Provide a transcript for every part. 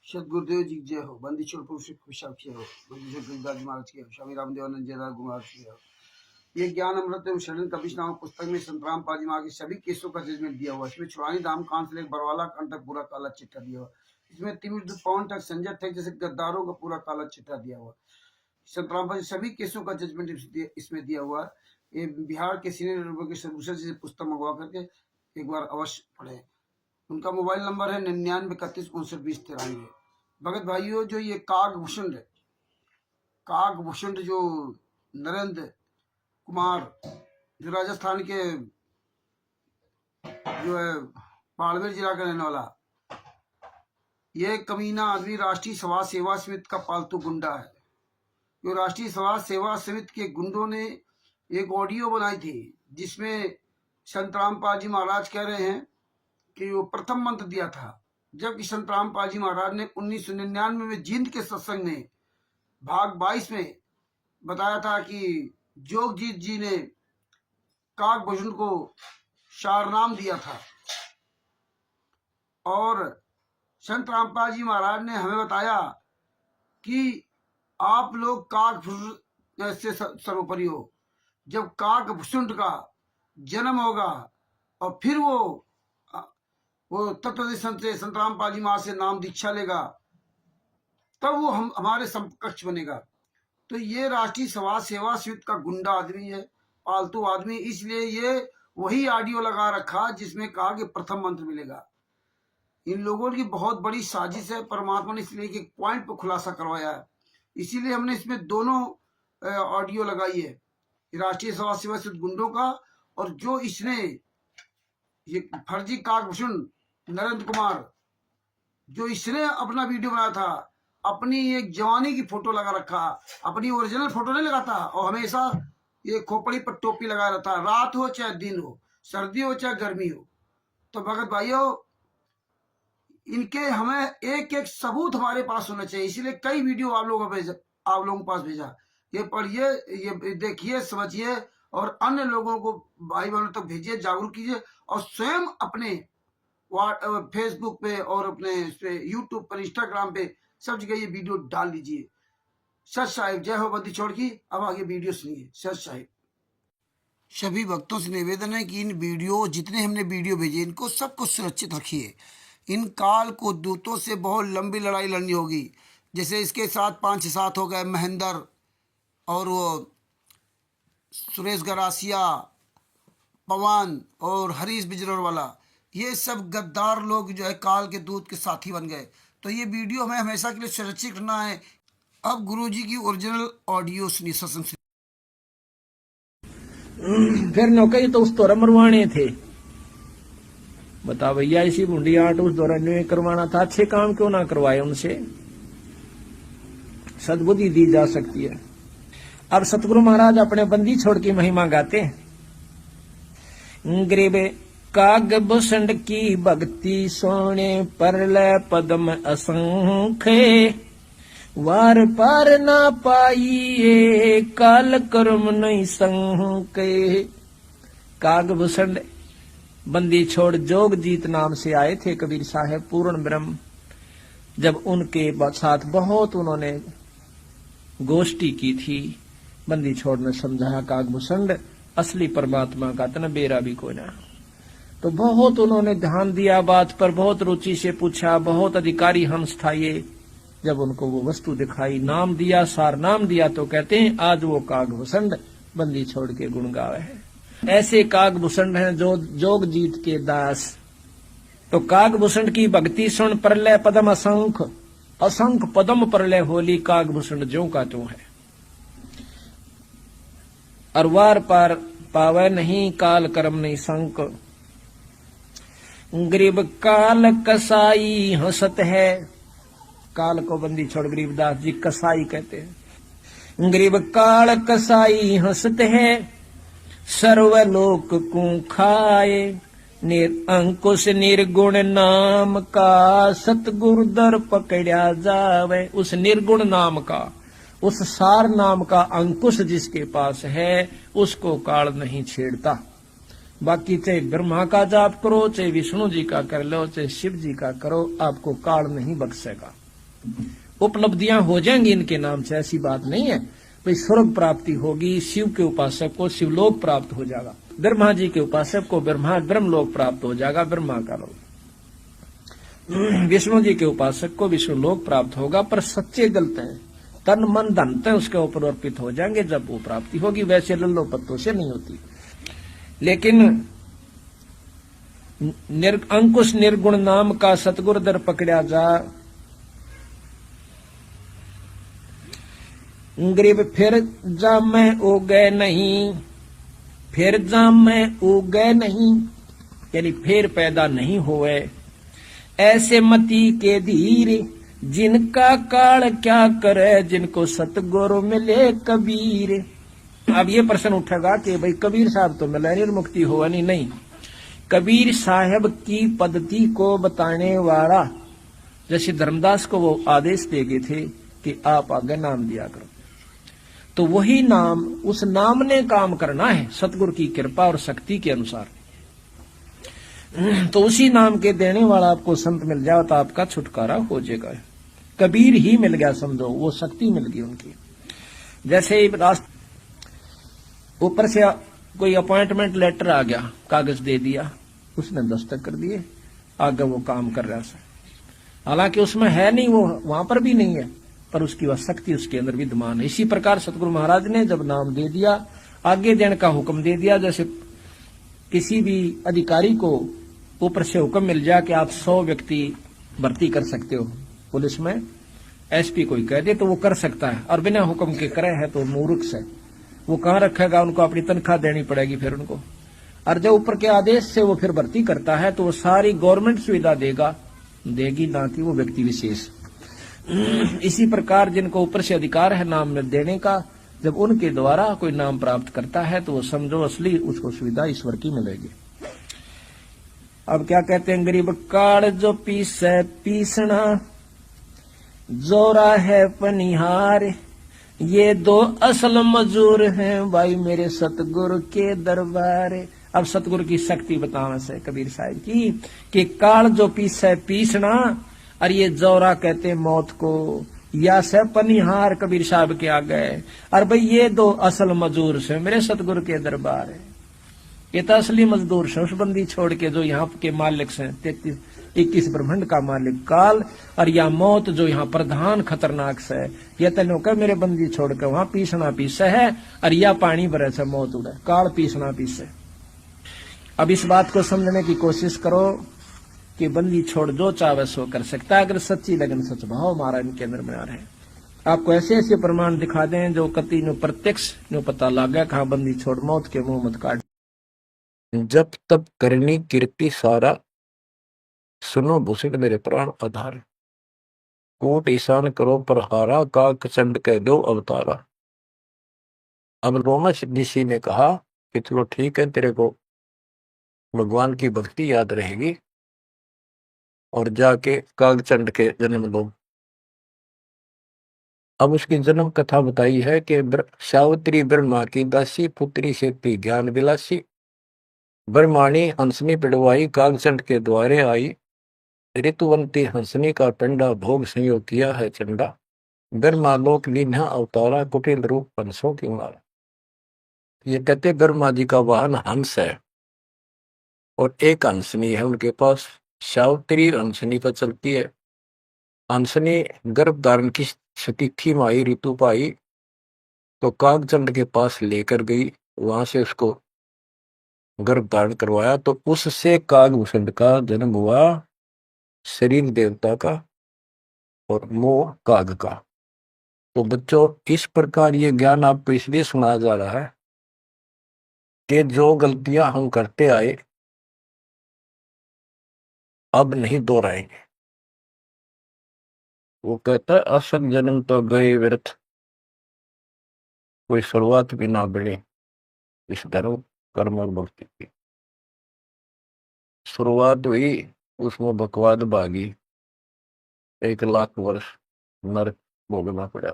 सदगुरुदेव जी जय हो। बंदी छोड़ पुरुष खुशा किया हो। बंदी छोड़ गिरदास महाराज की हो। स्वामी रामदेवानंद जयदास गुमार की हो। ये ज्ञान अमृत एवं शरण कपिश नामक पुस्तक में संतराम पाजी माँ के सभी केसों का जजमेंट दिया हुआ। इसमें छुड़ानी धाम कांड से लेकर बरवाला कांड तक पूरा काला चिट्ठा दिया हुआ। इसमें तिमिर पवन तक संजय तक जैसे गद्दारों का पूरा काला चिट्ठा दिया हुआ। संतराम पाजी सभी केसों का जजमेंट इसमें दिया हुआ। ये बिहार के सीनियर के सर्वोच्च से पुस्तक मंगवा करके एक बार अवश्य पढ़े। उनका मोबाइल नंबर है 9931592093। भगत भाइयों, जो ये कागभूषण जो नरेंद्र कुमार जो राजस्थान के जो है बाड़मेर जिला का रहने वाला, ये कमीना आदमी राष्ट्रीय समाज सेवा समिति का पालतू गुंडा है। जो राष्ट्रीय समाज सेवा समिति के गुंडों ने एक ऑडियो बनाई थी जिसमें संतराम पाजी महाराज कह रहे हैं कि वो प्रथम मंत्र दिया था, जबकि संतराम पाजी महाराज ने 1999 में जींद के सत्संग में भाग 22 में बताया था कि जोगजीत जी ने कागभूषण को शारनाम दिया था। और संत रामपाल जी महाराज ने हमें बताया कि आप लोग कागभूषण से सर्वोपरि हो। जब कागभूषण का जन्म होगा और फिर वो तत्वदर्शी संत से संत रामपाल जी महाराज से नाम दीक्षा लेगा, तब वो हमारे समकक्ष बनेगा। तो ये राष्ट्रीय समाज सेवा समिति का गुंडा आदमी है, पालतू आदमी। इसलिए ये वही ऑडियो लगा रखा जिसमें कहा कि प्रथम मंत्र मिलेगा। इन लोगों की बहुत बड़ी साजिश है। परमात्मा ने इसलिए एक पॉइंट पर खुलासा करवाया है, इसीलिए हमने इसमें दोनों ऑडियो लगाई है, राष्ट्रीय समाज सेवा समिति गुंडों का और जो इसने ये फर्जी कागभूषण नरेंद्र कुमार जो इसने अपना वीडियो बनाया था, अपनी एक जवानी की फोटो लगा रखा, अपनी ओरिजिनल फोटो नहीं लगाता और हमेशा ये खोपड़ी पर टोपी लगा रहता, रात हो चाहे दिन हो, सर्दी हो चाहे गर्मी हो। तो भगत भाइयों, इनके हमें एक एक सबूत हमारे पास होना चाहिए, इसीलिए कई वीडियो आप लोगों के पास भेजा। ये पढ़िए, ये देखिए, समझिए और अन्य लोगों को भाई बहनों तक भेजिए, जागरूक कीजिए और स्वयं अपने फेसबुक पे और अपने यूट्यूब पर, इंस्टाग्राम पे सब जगह ये वीडियो डाल दीजिए। सच साहिब जय हो। बंदी छोड़ की अब आगे वीडियो सुनिए। सच साहिब। सभी भक्तों से निवेदन है कि इन वीडियो जितने हमने वीडियो भेजे इनको सबको सुरक्षित रखिए। इन काल को दूतों से बहुत लंबी लड़ाई लड़नी होगी। जैसे इसके साथ 5-7 हो गए, महेंद्र और वो सुरेश गरासिया, पवन और हरीश बिजरोर वाला, ये सब गद्दार लोग जो है काल के दूत के साथी बन गए। तो ये वीडियो हमें हमेशा के लिए सुरक्षित रखना है। अब गुरुजी की ओरिजिनल ऑडियो सुनिए सत्संग से। फिर नौकरी तो उस दौरा मरवाने थे। बता भैया, इसी भूडी आट उस दौरा न्यू करवाना था, अच्छे काम क्यों ना करवाए उनसे? सद्बुद्धि दी जा सकती है। अब सतगुरु महाराज अपने बंदी छोड़ की महिमा गाते हैं। गरीब कागभूषण की भक्ति सोने परलय पद्म असंख्य, वार पार ना पाइए काल कर्म नहीं संके। कागभूषण बंदी छोड़ जोगजीत नाम से आए थे कबीर साहब पूर्ण ब्रह्म। जब उनके साथ बहुत उन्होंने गोष्ठी की थी, बंदी छोड़ ने समझाया कागभूषण असली परमात्मा का तना बेरा भी कोई ना। तो बहुत उन्होंने ध्यान दिया बात पर, बहुत रुचि से पूछा, बहुत अधिकारी हंस था ये। जब उनको वो वस्तु दिखाई, नाम दिया, सार नाम दिया, तो कहते हैं आज वो कागभूषण बंदी छोड़ के गुण गावे है। ऐसे कागभूषण हैं जो जोगजीत के दास। तो कागभूषण की भक्ति सुन परलय पदम असंख्य, असंख्य पदम परलय होली, कागभूषण ज्यों का त्यों है। और वार पार पावे नहीं काल कर्म नहीं संक। गरीब काल कसाई हंसत है। काल को बंदी छोड़ गरीबदास जी कसाई कहते हैं। गरीब काल कसाई हंसत है, सर्वलोक को खाए। अंकुश निर्गुण नाम का सतगुरु दर पकड़ा जावे। उस निर्गुण नाम का, उस सार नाम का अंकुश जिसके पास है, उसको काल नहीं छेड़ता। बाकी चाहे ब्रह्मा का जाप करो, चाहे विष्णु जी का कर लो, चाहे शिव जी का करो, आपको काल नहीं बख्शेगा। उपलब्धियां हो जाएंगी इनके नाम से, ऐसी बात नहीं है। भाई स्वर्ग प्राप्ति होगी, शिव के उपासक को शिवलोक प्राप्त हो जाएगा, ब्रह्मा जी के उपासक को ब्रह्मलोक प्राप्त हो जाएगा, ब्रह्मा का लोक। विष्णु जी के उपासक को विष्णु लोक प्राप्त होगा, पर सच्चे गलत है, तन मन धन तय उसके ऊपर अर्पित हो जाएंगे जब वो प्राप्ति होगी, वैसे लल्लो पत्तों से नहीं होती। लेकिन अंकुश निर्गुण नाम का सतगुरु दर पकड़ा जा, गरीब फिर जा मैं उगे नहीं, फिर जा मैं उगे नहीं, यानी फिर पैदा नहीं हुए। ऐसे मती के धीरे जिनका काल क्या करे, जिनको सतगुरु मिले कबीर। अब ये प्रश्न उठेगा कि भाई कबीर साहब तो मिले नहीं, मुक्ति हुआ नहीं। नहीं, कबीर साहब की पद्धति को बताने वाला, जैसे धर्मदास को वो आदेश दे गए थे कि आप आगे नाम दिया करो, तो वही नाम, उस नाम ने काम करना है सतगुरु की कृपा और शक्ति के अनुसार। तो उसी नाम के देने वाला आपको संत मिल जाए तो आपका छुटकारा हो जाएगा। कबीर ही मिल गया समझो, वो शक्ति मिल गई उनकी। जैसे ऊपर से कोई अपॉइंटमेंट लेटर आ गया, कागज दे दिया, उसने दस्तखत कर दिए, आगे वो काम कर रहा है। हालांकि उसमें है नहीं, वो वहां पर भी नहीं है, पर उसकी वह शक्ति उसके अंदर विद्यमान है। इसी प्रकार सतगुरु महाराज ने जब नाम दे दिया, आगे देने का हुक्म दे दिया। जैसे किसी भी अधिकारी को ऊपर से हुक्म मिल जाए कि आप 100 व्यक्ति भर्ती कर सकते हो पुलिस में, एसपी कोई कह दे तो वो कर सकता है, और बिना हुक्म के करे है तो मूर्ख से वो कहां रखेगा, उनको अपनी तनख्वाह देनी पड़ेगी फिर उनको। और जब ऊपर के आदेश से वो फिर भर्ती करता है तो वो सारी गवर्नमेंट सुविधा देगी, ना कि वो व्यक्ति विशेष। इसी प्रकार जिनको ऊपर से अधिकार है नाम देने का, जब उनके द्वारा कोई नाम प्राप्त करता है तो वो समझो असली उसको सुविधा ईश्वर की मिलेगी। अब क्या कहते हैं, गरीब काल जो पीसे पीसना, जोरा है पनिहार, ये 2 असल मजूर हैं भाई मेरे सतगुरु के दरबार। अब सतगुरु की शक्ति बतावा से कबीर साहब की, कि काल जो पीसे पीसना, और ये जोरा कहते मौत को, या से पनिहार कबीर साहब के आ गए, और भाई ये 2 असल मजूर से मेरे सतगुरु के दरबार है। ये तो असली मजदूर से, उस बंदी छोड़ के जो यहाँ के मालिक से 21 ब्रह्मांड का मालिक काल, और या मौत जो यहाँ प्रधान खतरनाक से, ये तेनो का मेरे बंदी छोड़ के वहां पीसना पीसे है, और या पानी भरे से मौत उड़े, काल पीसना पीसे। अब इस बात को समझने की कोशिश करो कि बंदी छोड़ जो चाहे सो कर सकता है, अगर सच्ची लगन सच भाव हमारा इनके अंदर में आ रहे। आपको ऐसे ऐसे प्रमाण दिखा दें जो कति नो प्रत्यक्ष नो पता लगा, कहा बंदी छोड़ मौत के मुंह मत काट। जब तब करनी कीर्ति सारा, सुनो भूषण मेरे प्राण आधार, कोट ईशान करो पर हारा, काक चंड कह दो अवतारा। अब रोमा ऋषि ने कहा कि चलो ठीक है, तेरे को भगवान की भक्ति याद रहेगी, और जाके कागचंड के जन्म लो। अब उसकी जन्म कथा बताई है कि सावित्री ब्रह्मा की दासी, पुत्री से थी ज्ञान विलासी, ब्रह्माणी हंसनी पिड़वाई, कागचंड के द्वारे आई, ऋतुवंती हंसनी का टंडा, भोग संयोग किया है चंडा, ब्रह्मालोक लीन्हा अवतारा, कुटिल रूप हंसों की मारा। ये कहते ब्रह्मा जी का वाहन हंस है, और एक हंसनी है उनके पास, सावित्री हंसनी पर चलती है। हंसनी गर्भ धारण की स्थिति में आई, ऋतु पाई तो कागचंड के पास लेकर गई, वहां से उसको गर्भ धारण करवाया, तो उससे कागभूषण का जन्म हुआ, शरीर देवता का और मोह काग का। तो बच्चों, इस प्रकार ये ज्ञान आपको इसलिए सुनाया जा रहा है कि जो गलतियां हम करते आए अब नहीं दोहराएंगे। वो कहता है असल जन्म तो गए व्यर्थ, कोई शुरुआत भी ना बने इस धर्म कर्म और भक्ति की। शुरुआत हुई, उसमें बकवाद भागी, 1,00,000 वर्ष नरक भोगना पड़ा।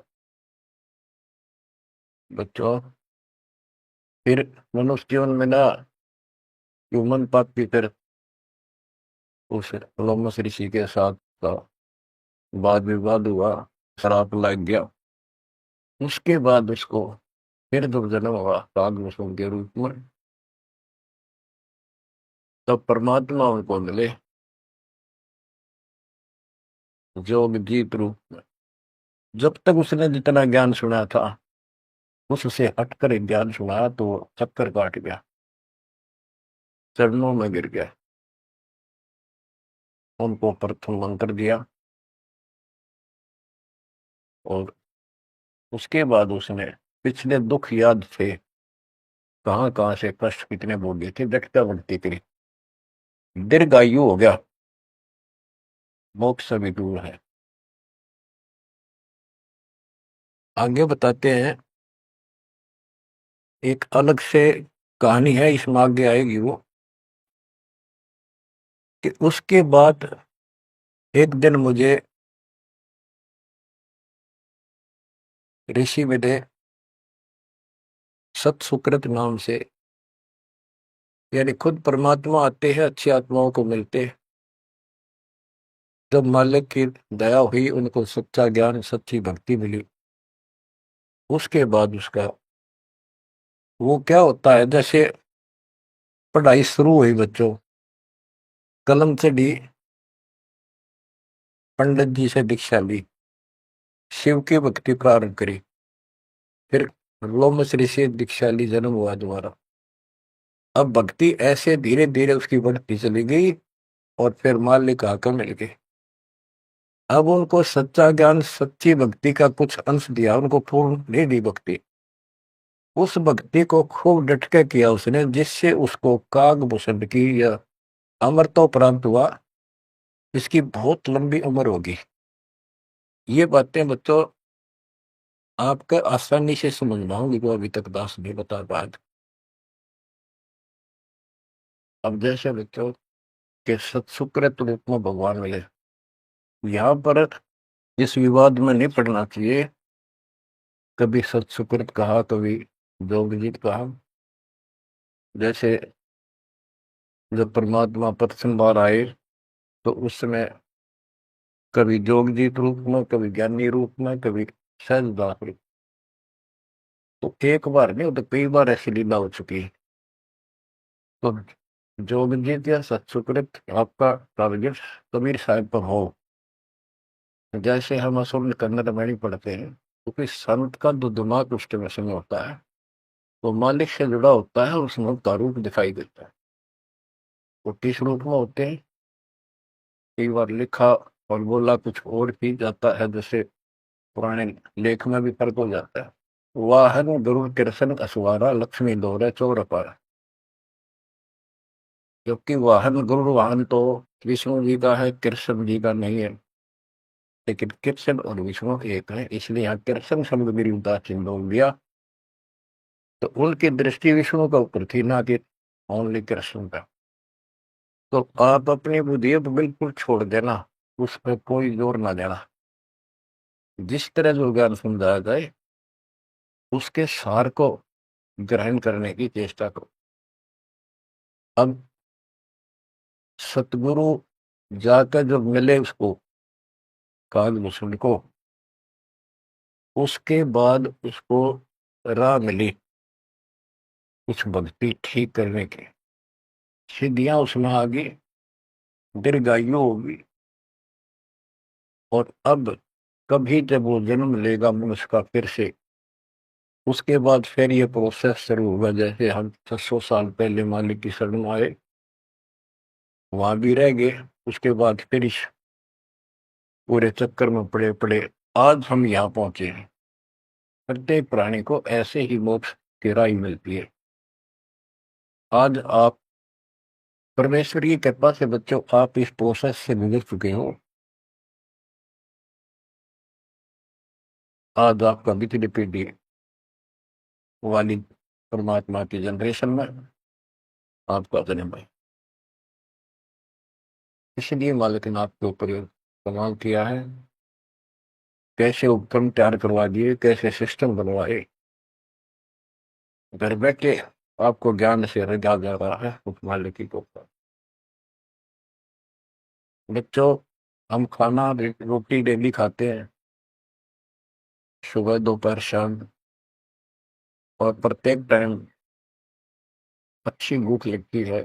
बच्चों, फिर मनुष्य जीवन में ना ह्यूमन पाप की फिर उस लोमस ऋषि के साथ था, वाद विवाद हुआ, शराब लग गया। उसके बाद उसको फिर जब जन्म हुआ कागभूषण के रूप में, तब परमात्मा उनको मिले जोगजीत रूप में। जब तक उसने जितना ज्ञान सुना था उससे हटकर ज्ञान सुना तो वो चक्कर काट गया, चरणों में गिर गया। उनको प्रथम मंत्र दिया और उसके बाद उसने पिछले दुख याद थे, कहाँ कहाँ से कष्ट कितने भोगे थे, व्यक्ता बनती थी, दीर्घायु हो गया, मोक्ष भी दूर है। आगे बताते हैं, एक अलग से कहानी है, इसमें आगे आएगी वो, कि उसके बाद एक दिन मुझे ऋषि मिले सत सुकृत नाम से, यानी खुद परमात्मा आते हैं, अच्छी आत्माओं को मिलते। जब मालिक की दया हुई, उनको सच्चा ज्ञान सच्ची भक्ति मिली, उसके बाद उसका वो क्या होता है, जैसे पढ़ाई शुरू हुई बच्चों, कलम से ली, पंडित जी से दीक्षा ली, शिव की भक्ति प्रारंभ करी, फिर लोमश्री से दीक्षा ली, जन्म हुआ दोबारा। अब भक्ति ऐसे धीरे धीरे उसकी बढ़ती चली गई और फिर मालिक आकर मिल गए। अब उनको सच्चा ज्ञान सच्ची भक्ति का कुछ अंश दिया, उनको पूर्ण नहीं दी भक्ति। उस भक्ति को खूब डट के किया उसने, जिससे उसको कागभूषण की या अमरता प्राप्त हुआ। इसकी बहुत लंबी उम्र होगी। ये बातें बच्चों आपके आसानी से समझ में होंगी जो अभी तक दास नहीं बता पाया। अब जैसे बच्चों के सत्सुकृत रूप में भगवान मिले, यहाँ पर इस विवाद में नहीं पड़ना चाहिए, कभी सत्सुकृत कहा, कभी जोगजीत कहा। जैसे जब परमात्मा प्रथम बार आए तो उस समय कभी जोगजीत रूप में, कभी ज्ञानी रूप में, कभी सहजदास रूप। तो एक बार नहीं, तो कई बार ऐसी लीला हो चुकी है। तो जोगजीत या सत्सुकृत आपका टारगेट कबीर साहब पर हो, जैसे हम असल कन्नड़ में नहीं पढ़ते हैं, क्योंकि संत का जो दिमाग उसके वैसे में होता है, तो मालिक से जुड़ा होता है, उसमें का रूप दिखाई देता है। वो किस रूप में होते हैं, कई बार लिखा और बोला कुछ और ही जाता है, जैसे पुराने लेख में भी फर्क हो जाता है। वाहन गुरु कृष्ण असवारा, लक्ष्मी दौरे चोर अपारा। जबकि वाहन गुरु वाहन तो विष्णु जी का है, कृष्ण जी का नहीं है, लेकिन कृष्ण और विष्णु एक है, इसलिए यहाँ कृष्ण शब्द मेरी उदासीन बोल दिया। तो उनकी दृष्टि विष्णु का ऊपर थी, ना कि ओनली कृष्ण का। तो आप अपनी बुद्धि बिल्कुल छोड़ देना, उस पर कोई जोर ना देना। जिस तरह जो ज्ञान समझाया जाए उसके सार को ग्रहण करने की चेष्टा करो। अब सतगुरु जाकर जब मिले उसको, कागभूषण को, उसके बाद उसको राह मिली कुछ भक्ति ठीक करने की, सिद्धियां उसमें आ गई, दीर्घायु होगी। और अब कभी जब वो जन्म लेगा मनुष्य का फिर से, उसके बाद फिर ये प्रोसेस शुरू होगा। जैसे हम 600 साल पहले मालिक की शरण में आए, वहां भी रह गए, उसके बाद फिर इस पूरे चक्कर में पड़े पड़े आज हम यहाँ पहुंचे हैं। प्रत्येक प्राणी को ऐसे ही मोक्ष की राह मिलती है। आज आप परमेश्वर की कृपा से बच्चों आप इस प्रोसेस से गुजर चुके हो। आज आपका पिछली पीढ़ी वाली परमात्मा की जनरेशन में आपका जन्म है, इसलिए मालिक ने आपके ऊपर कमाल किया है। कैसे उपक्रम तैयार करवा दिए, कैसे सिस्टम बनवाए, घर बैठे आपको ज्ञान से रजा जा रहा है उस मालिक की कृपा। बच्चों हम खाना रोटी डेली खाते हैं, सुबह दोपहर शाम, और प्रत्येक टाइम अच्छी भूख लगती है,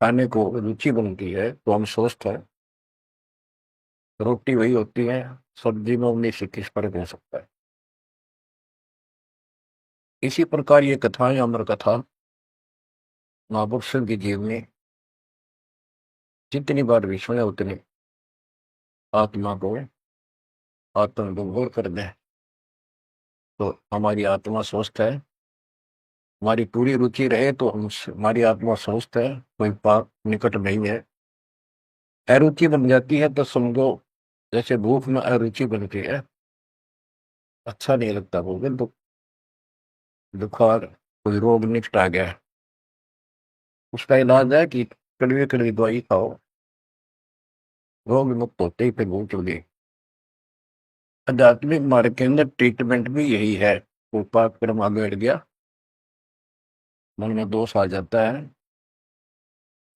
खाने को रुचि बनती है, तो हम स्वस्थ हैं। रोटी वही होती है, सब्जी में 19-21 फर्क हो सकता है। इसी प्रकार ये कथाएं, अमर कथा महापुरुषों की जीवनी जितनी बार भी सुने उतनी आत्मा को आत्मविभोर कर दें, तो हमारी आत्मा स्वस्थ है। हमारी पूरी रुचि रहे तो हमारी आत्मा स्वस्थ है, कोई पाप निकट नहीं है। अरुचि बन जाती है तो समझो जैसे भूख में अरुचि बनती है, अच्छा नहीं लगता, बोले तो बुखार, कोई रोग निकट आ गया, उसका इलाज है कि कड़वी कड़वी दवाई खाओ, रोग मुक्त होते ही फिर भूख लगी। आध्यात्मिक मार्ग के अंदर ट्रीटमेंट भी यही है। वो पाप कर्म आगे बढ़ गया, मन में दोष आ जाता है,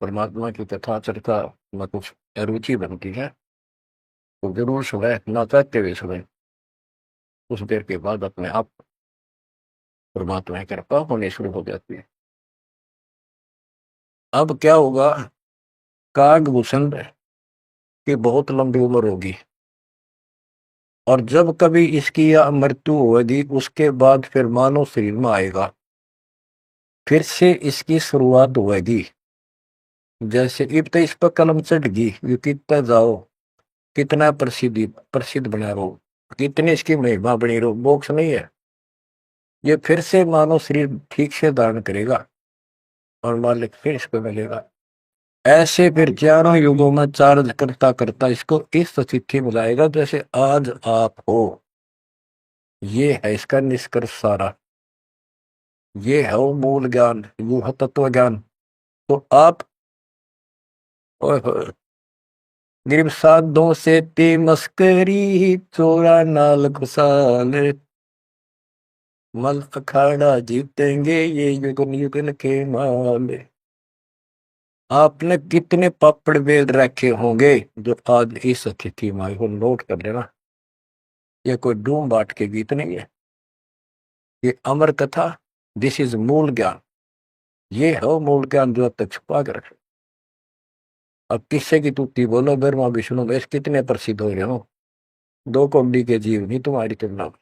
परमात्मा की कथा चर्चा में कुछ अरुचि बनती है, तो जरूर सुबह ना चाहते हुए सुबह, कुछ देर के बाद अपने आप परमात्मा की कृपा होनी शुरू हो जाती है। अब क्या होगा, कागभूषण की बहुत लंबी उम्र होगी, और जब कभी इसकी यह मृत्यु होगी उसके बाद फिर मानव शरीर में आएगा, फिर से इसकी शुरुआत होगी। जैसे इब तो इस पर कलम चढ़ गई, ये कितना जाओ, कितना प्रसिद्ध बना रहो, कितनी इसकी महिमा बनी रहो, मोक्ष नहीं है। ये फिर से मानव शरीर ठीक से धारण करेगा और मालिक फिर इसको मिलेगा। ऐसे फिर चारों युगों में चार्ज करता करता इसको इस स्थिति में लाएगा जैसे आज आप हो। ये है इसका निष्कर्ष सारा, ये है वो मूल ज्ञान, वो है तत्व ज्ञान। तो आप गिरब साधों से ते मस्करी, चोरा नाल घुसाल, मल अखाड़ा जीतेंगे ये युगन युगन के माल। आपने कितने पापड़ बेल रखे होंगे जो आज इस स्थिति में आए हो, नोट कर लेना। ये कोई डूम बाट के गीत नहीं है, ये अमर कथा, दिस इज मूल ज्ञान। ये है मूल ज्ञान जो अब तक छुपा कर रखे। अब किससे की तुत्ती बोलो, ब्रह्मा विष्णु महेश कितने प्रसिद्ध हो रहे हो, दो कौड़ी के जीव नहीं तुम्हारी तुलना में।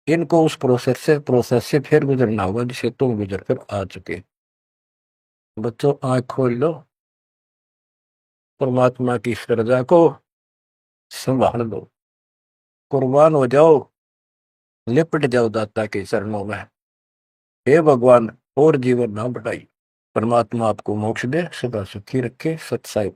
इनको उस प्रोसेस से फिर गुजरना होगा जिसे तुम गुजर कर आ चुके। बच्चों आंख खोल लो, परमात्मा की इस रजा को संभाल लो, कुर्बान हो जाओ, लिपट जाओ दाता के चरणों में। हे भगवान, और जीवन ना बढ़ाई, परमात्मा आपको मोक्ष दे, सदा सुखी रखे, सत्साई।